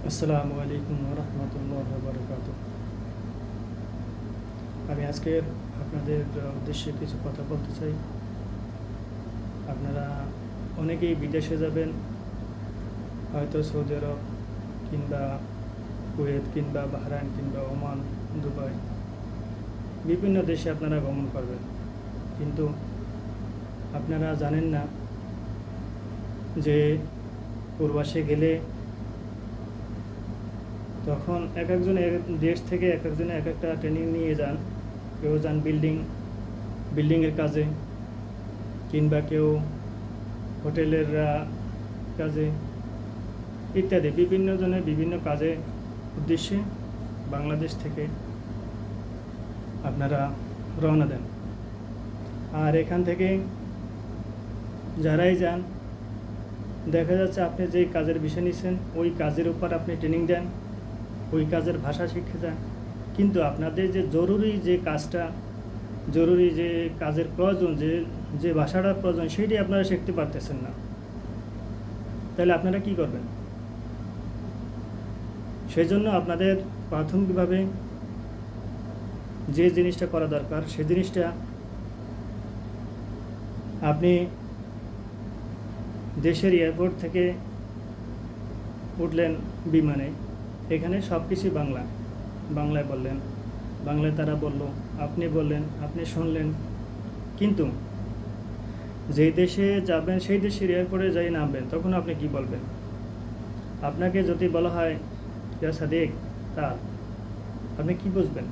আসসালামু আলাইকুম রহমতুল্লাহ বারকাত। আমি আজকের আপনাদের উদ্দেশ্যে কিছু কথা বলতে চাই। আপনারা অনেকেই বিদেশে যাবেন, হয়তো সৌদি আরব কিংবা কুয়েত কিংবা বাহরাইন কিংবা ওমান, দুবাই, বিভিন্ন দেশে আপনারা ভ্রমণ করবেন, কিন্তু আপনারা জানেন না যে প্রবাসে গেলে তখন এক একজন দেশ থেকে এক একজনে এক একটা ট্রেনিং নিয়ে যান। কেউ যান বিল্ডিংয়ের কাজে, কিংবা কেউ হোটেলের কাজে ইত্যাদি বিভিন্ন জনে বিভিন্ন কাজে উদ্দেশ্যে বাংলাদেশ থেকে আপনারা রওনা দেন। আর এখান থেকে যারাই যান, দেখা যাচ্ছে আপনি যেই কাজের বিষয় নিয়েছেন ওই কাজের উপর আপনি ট্রেনিং দেন, ওই কাজের ভাষা শিখে যান, কিন্তু আপনাদের যে জরুরি যে কাজটা, জরুরি যে কাজের প্রয়োজন, যে ভাষাটার প্রয়োজন, সেইটি আপনারা শিখতে পারতেছেন না। তাহলে আপনারা কি করবেন? সেই জন্য আপনাদের প্রাথমিকভাবে যে জিনিসটা করা দরকার, সেই জিনিসটা আপনি দেশের এয়ারপোর্ট থেকে উঠলেন বিমানে, এখানে সব কিছুই বাংলায় বললেন, বাংলায় তারা বলল, আপনি বললেন, আপনি শুনলেন, কিন্তু যেই দেশে যাবেন সেই দেশের এয়ারপোর্টে যাই নামবেন, তখন আপনি কি বলবেন? আপনাকে যদি বলা হয় ইয়া সাদিক, তা আপনি কি বুঝবেন?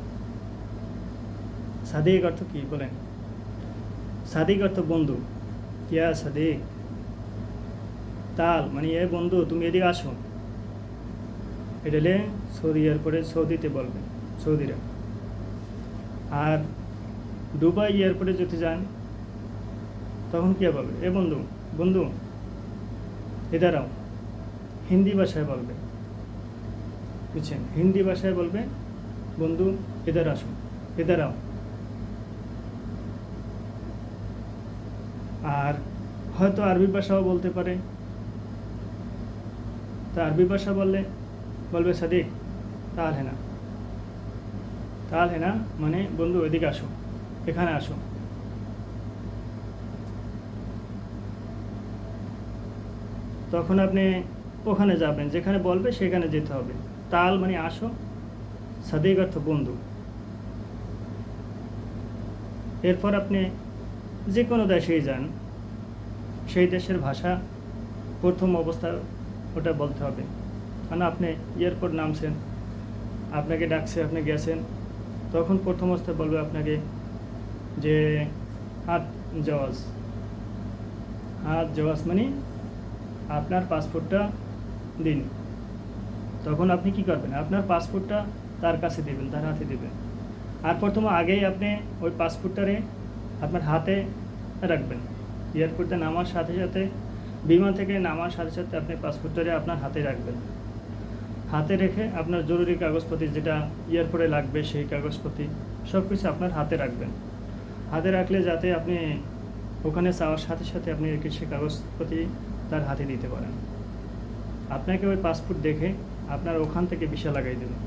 সাদিক অর্থ কি বলেন? সাদিক অর্থ বন্ধু, ইয়া সাদিক। তাল মানে এ বন্ধু, তুমি এদিকে আসো। এটা হলে সৌদি এয়ারপোর্টে, সৌদিতে বলবেন, সৌদিরা। আর দুবাই এয়ারপোর্টে যদি যান, তখন কী বলবে? এ বন্ধু, বন্ধু এদারাও। হিন্দি ভাষায় বলবে, বুঝছেন? হিন্দি ভাষায় বলবে, বন্ধু এদার আসো, এদারাও। আর হয়তো আরবি ভাষাও বলতে পারে। তা আরবি ভাষা বলবে সাদিক তাল হেনা। তাল হেনা মানে বন্ধু এদিকে আসো, এখানে আসো। তখন আপনি ওখানে যাবেন, যেখানে বলবে সেখানে যেতে হবে। তাল মানে আসো, সাদিক অর্থ বন্ধু। এরপর আপনি যে কোনো দেশেই যান, সেই দেশের ভাষা প্রথম অবস্থা ওটা বলতে হবে। কারণ আপনি এয়ারপোর্ট নামছেন, আপনাকে ডাকছে, আপনি গেছেন, তখন প্রথম অবস্থায় বলবে আপনাকে যে হাত জওয়াজ মানে আপনার পাসপোর্টটা দিন। তখন আপনি কি করবেন? আপনার পাসপোর্টটা তার কাছে দেবেন, তার হাতে দেবেন। আর প্রথমে আগেই আপনি ওই পাসপোর্টটারে আপনার হাতে রাখবেন। এয়ারপোর্টে নামার সাথে সাথে, বিমান থেকে নামার সাথে সাথে আপনি পাসপোর্টটারে আপনার হাতে রাখবেন। হাতে রেখে আপনার জরুরি কাগজপত্র যেটা এয়ারপোর্টে লাগবে, সেই কাগজপত্র সব কিছু আপনার হাতে রাখবেন। হাতে রাখলে যাতে আপনি ওখানে যাওয়ার সাথে সাথে আপনি সেই কাগজপত্র তার হাতে দিতে পারেন। আপনাকে ওই পাসপোর্ট দেখে আপনার ওখান থেকে ভিসা লাগাই দেবেন,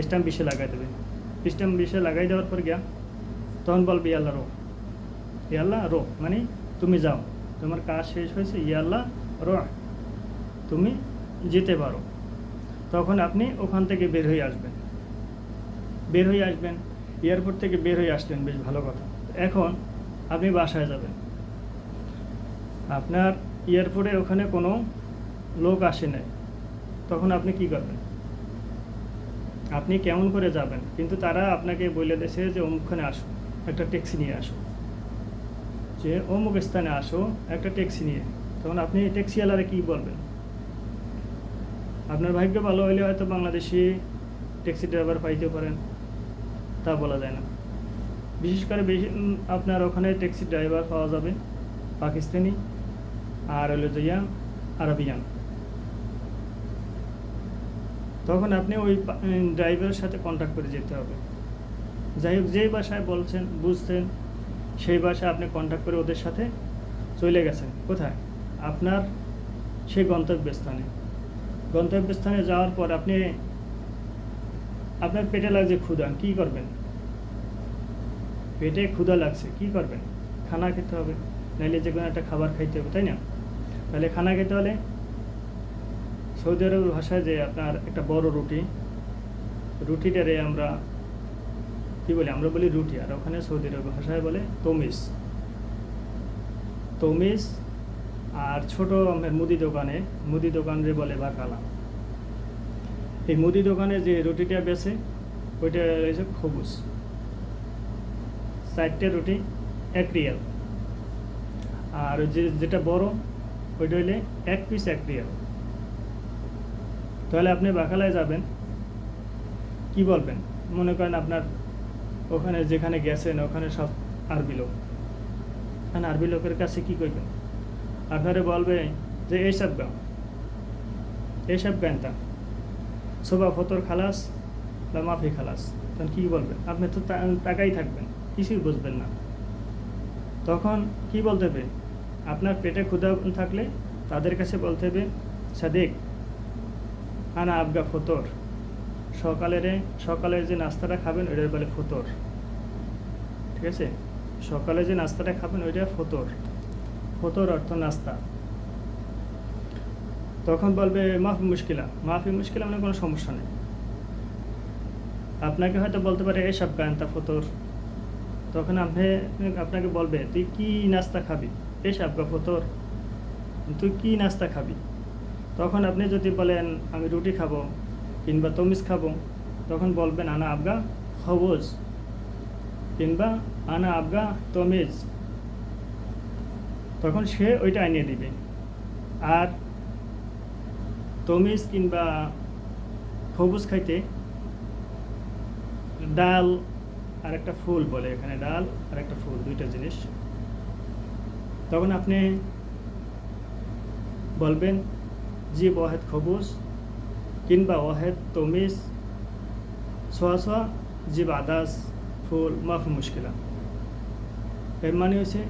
স্ট্যাম্প ভিসা লাগাই দেবেন। স্ট্যাম্প ভিসা লাগাই দেওয়ার পর গিয়া তখন বলবে ইয়াল্লাহ রো মানে তুমি যাও, তোমার কাজ শেষ হয়েছে, ইয়াল্লাহ রো, তুমি যেতে পারো। তখন আপনি ওখান থেকে বের হয়ে আসবেন। এয়ারপোর্ট থেকে বের হয়ে আসলেন, বেশ ভালো কথা। এখন আপনি বাসায় যাবেন। আপনার এয়ারপোর্টে ওখানে কোনো লোক আসে নাই, তখন আপনি কি করবেন? আপনি কেমন করে যাবেন? কিন্তু তারা আপনাকে বলে দিয়েছে যে অমুকখানে আসো, একটা ট্যাক্সি নিয়ে আসো, যে অমুক স্থানে আসো একটা ট্যাক্সি নিয়ে। তখন আপনি ট্যাক্সিওয়ালারে কী বলবেন? আপনার ভাগ্য ভালো হলে হয়তো বাংলাদেশি ট্যাক্সি ড্রাইভার পাইতে পারেন, তা বলা যায় না। বিশেষ করে আপনার ওখানে ট্যাক্সি ড্রাইভার পাওয়া যাবে পাকিস্তানি আর হলো যে আরবিয়ান। তখন আপনি ওই ড্রাইভারের সাথে কন্ট্যাক্ট করে যেতে হবে। যাই হোক, যেই ভাষায় বলছেন, বুঝছেন, সেই ভাষায় আপনি কন্ট্যাক্ট করে ওদের সাথে চলে গেছেন। কোথায়? আপনার সেই গন্তব্যস্থানে। গন্তব্যস্থানে যাওয়ার পর আপনি আপনার পেটে লাগছে ক্ষুধা, কী করবেন? পেটে ক্ষুধা লাগছে, কী করবেন? খানা খেতে হবে, নাইলে যে কোনো একটা খাবার খাইতে হবে, তাই না? তাহলে খানা খেতে হলে সৌদি আরবের ভাষায় যে আপনার একটা বড় রুটিটারে আমরা কী বলি? আমরা বলি রুটি, আর ওখানে সৌদি আরবের ভাষায় বলে তমিস। আর ছোট মুদি দোকানে বলে বাকালা। এই মুদি দোকানে যে রুটিটা বেছে ওইটা রয়েছে খবুজ। 4টে রুটি 1 রিয়াল, আর যেটা বড় ওইটা হইলে 1 পিস 1 রিয়াল। তাহলে আপনি বাকালায় যাবেন, কি বলবেন? মনে করেন আপনার ওখানে যেখানে গেছেন ওখানে সব আরবি লোক, আরবি লোকের কাছে কি করবেন? আপনারে বলবে যে এইসব গানটা সোবা ফতর খালাস বা মাফি খালাস। তখন কী বলবেন? আপনি তো তাকাই থাকবেন, কিছুই বুঝবেন না। তখন কি বলতে হবে? আপনার পেটে ক্ষুধা থাকলে তাদের কাছে বলতে হবে সাদিক আনা আবগা ফতর। সকালের যে নাস্তাটা খাবেন ওইটার বলে ফতর, ঠিক আছে? সকালে যে নাস্তাটা খাবেন ওইটা ফতর অর্থ নাস্তা। তখন বলবে মাফি মুশকিলা মানে কোনো সমস্যা নেই। আপনাকে হয়তো বলতে পারে এসব গানটা ফতর। তখন আপনাকে বলবে তুই কি নাস্তা খাবি? এসব গা ফতর, তুই কি নাস্তা খাবি? তখন আপনি যদি বলেন আমি রুটি খাবো কিংবা তমিজ খাবো, তখন বলবেন আনা আবগা খবজ কিংবা আনা আবগা তমিজ। তখন সে ওইটা আনিয়ে দিবে। আর তমিজ কিংবা খবুজ খাইতে ডাল আর একটা ফুল বলে, এখানে ডাল আর একটা ফুল, দুইটা জিনিস। তখন আপনি বলবেন জি ওয়াহেদ খবুজ কিংবা ওয়াহেদ তমিজ সোয়া জিব আদাস ফুল মাফি মুশকিলা। এর মানে হচ্ছে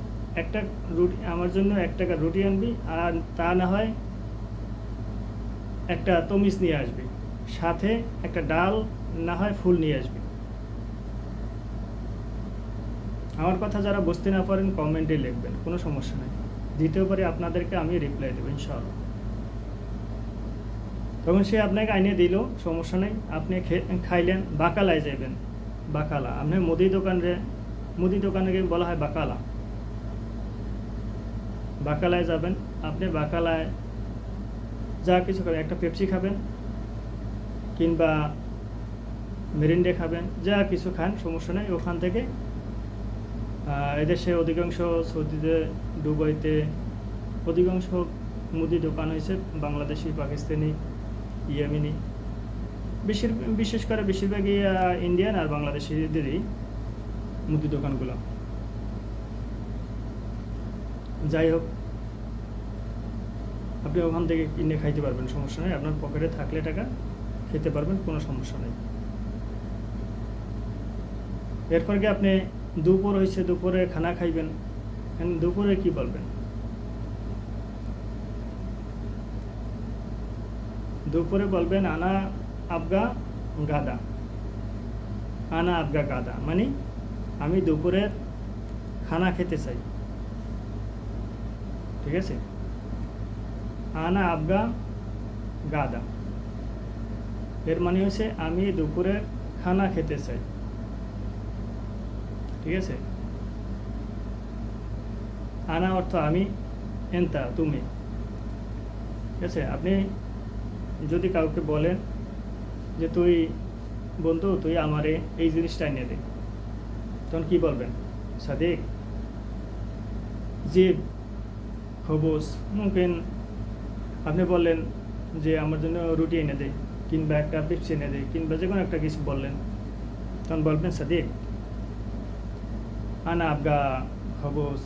একটা রুটি আমার জন্য 1 টাকা রুটি আনবি, আর তা না হয় একটা তমিজ নিয়ে আসবি, সাথে একটা ডাল না হয় ফুল নিয়ে আসবি। আমার কথা যারা বুঝতে না পারেন কমেন্টে লিখবেন, কোনো সমস্যা নেই, দিতেও পারি আপনাদেরকে, আমি রিপ্লাই দেবো ইনশাআল্লাহ। তখন সে আপনাকে আইনে দিল, সমস্যা নেই, আপনি খাইলেন। বাকালায় যাবেন, বাকালা আপনি মুদি দোকানে বলা হয় বাকালায় যাবেন। আপনি বাকালায় যা কিছু খাবেন, একটা পেপসি খাবেন কিংবা মেরিন্ডে খাবেন, যা কিছু খান সমস্যা নেই। ওখান থেকে এদেশে অধিকাংশ সৌদিতে, দুবাইতে অধিকাংশ মুদি দোকান হয়েছে বাংলাদেশি, পাকিস্তানি, ইয়েমেনি, বিশেষ করে বেশিরভাগই ইন্ডিয়ান আর বাংলাদেশিদেরই মুদি দোকানগুলো। যাই হোক, আপনি ওখান থেকে কিনে খাইতে পারবেন, সমস্যা নেই। আপনার পকেটে থাকলে টাকা খেতে পারবেন, কোনো সমস্যা নেই। এরপর কি আপনি দুপুর হয়েছে, দুপুরে খানা খাইবেন। দুপুরে কি বলবেন? দুপুরে বলবেন আনা আবগা গাদা, মানে আমি দুপুরের খানা খেতে চাই, ঠিক আছে? আনা আবগা গাদা এর মানে হচ্ছে আমি দুপুরের খানা খেতে চাই, ঠিক আছে? আনা অর্থ আমি, এন্তা তুমি, ঠিক আছে? আপনি যদি কাউকে বলেন যে তুই বন্ধু তুই আমারে এই জিনিসটা এনে দে, তখন কি বলবেন? সাদিক জিব খবুজ। মুমকিন আপনি বললেন যে আমার জন্য রুটি এনে দে কিংবা একটা পেপসি এনে দে কিংবা যে কোনো একটা কিছু বললেন, তখন বলবেন সাদিক আনা আবগা খবুজ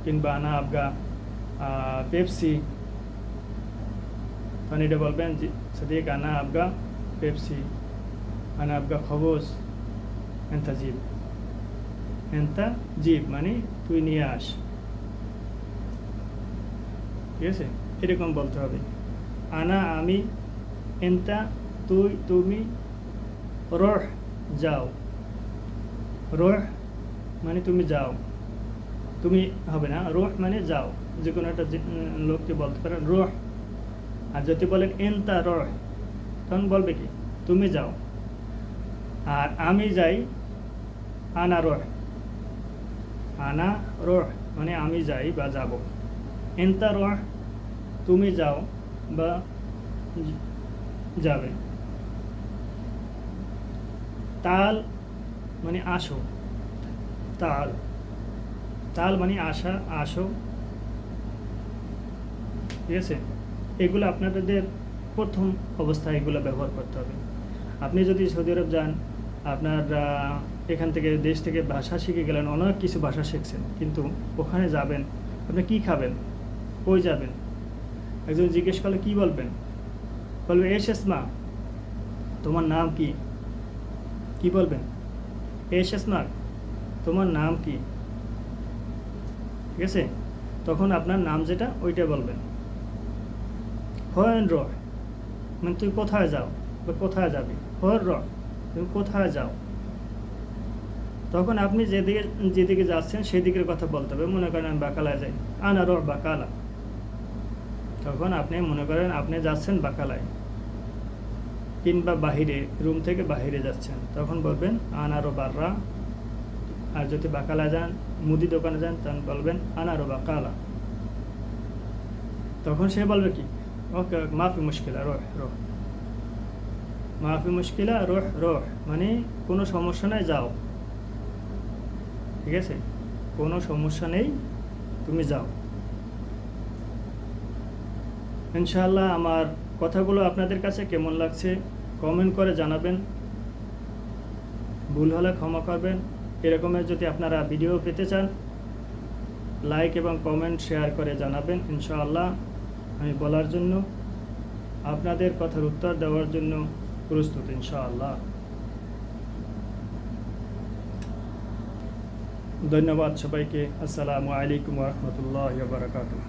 কিংবা আনা আবগা পেপসি। তখন এটা বলবেন যে সাদিক আনা আবগা পেপসি, আনা আবগা খবুজ, এন্তা জিব মানে তুই নিয়ে আস, ঠিক আছে? এরকম বলতে হবে। আনা আমি, এন্তা তুমি, রোহ যাও, রোহ মানে তুমি যাও, তুমি হবে না, রোহ মানে যাও, যে কোনো একটা লোককে বলতে পারেন রোহ। আর যদি বলেন এন্তা রোহ, তখন বলবে কি তুমি যাও। আর আমি যাই, আনা রোহ, আনা রোহ মানে আমি যাই বা যাব। এন্তা রোহ তুমি যাও বা যাবে। তাল মানে আসো, তাল, তাল মানে আসা, আসো, ঠিক আছে। এগুলো আপনাদের প্রথম অবস্থায় এগুলো ব্যবহার করতে হবে। আপনি যদি সৌদি আরব যান, আপনার এখান থেকে দেশ থেকে ভাষা শিখে গেলেন, অনেক কিছু ভাষা শিখছেন, কিন্তু ওখানে যাবেন, আপনি কি খাবেন, কই যাবেন, একজন জিজ্ঞেস করলে কি বলবেন, বলবে এস এসমা, তোমার নাম কি, কি বলবেন, এস এসমা, তোমার নাম কি, ঠিক আছে। তখন আপনার নাম যেটা ওইটা বলবেন। হয়েন র মানে তুই কোথায় যাও বা কোথায় যাবি, হর র তুমি কোথায় যাও। তখন আপনি যেদিকে যাচ্ছেন সেদিকের কথা বলতে হবে। মনে করেন আমি বাকালায় যাই, আনা র বাকালা, তখন আপনি মনে করেন আপনি যাচ্ছেন বাকালায়, কিংবা বাহিরে, রুম থেকে বাহিরে যাচ্ছেন, তখন বলবেন আনারো বাররা। আর যদি বাকালা যান, মুদি দোকানে যান, তখন বলবেন আনারো বাকালা। তখন সে বলবে কি ওকে মাফি মুশকিলা, রোহ রোহ, মাফি মুশকিলা, রোহ রোহ মানে কোনো সমস্যা নেই, যাও, ঠিক আছে, কোনো সমস্যা নেই, তুমি যাও। ইনশাআল্লাহ আমার কথাগুলো আপনাদের কাছে কেমন লাগছে কমেন্ট করে জানাবেন। ভুল হলে ক্ষমা করবেন। এরকমের যদি আপনারা ভিডিও পেতে চান, লাইক এবং কমেন্ট শেয়ার করে জানাবেন। ইনশাআল্লাহ আমি বলার জন্য, আপনাদের কথার উত্তর দেওয়ার জন্য প্রস্তুত ইনশাআল্লাহ। ধন্যবাদ সবাইকে। আসসালামু আলাইকুম ওয়া রাহমাতুল্লাহি ওয়া বারাকাতুহু।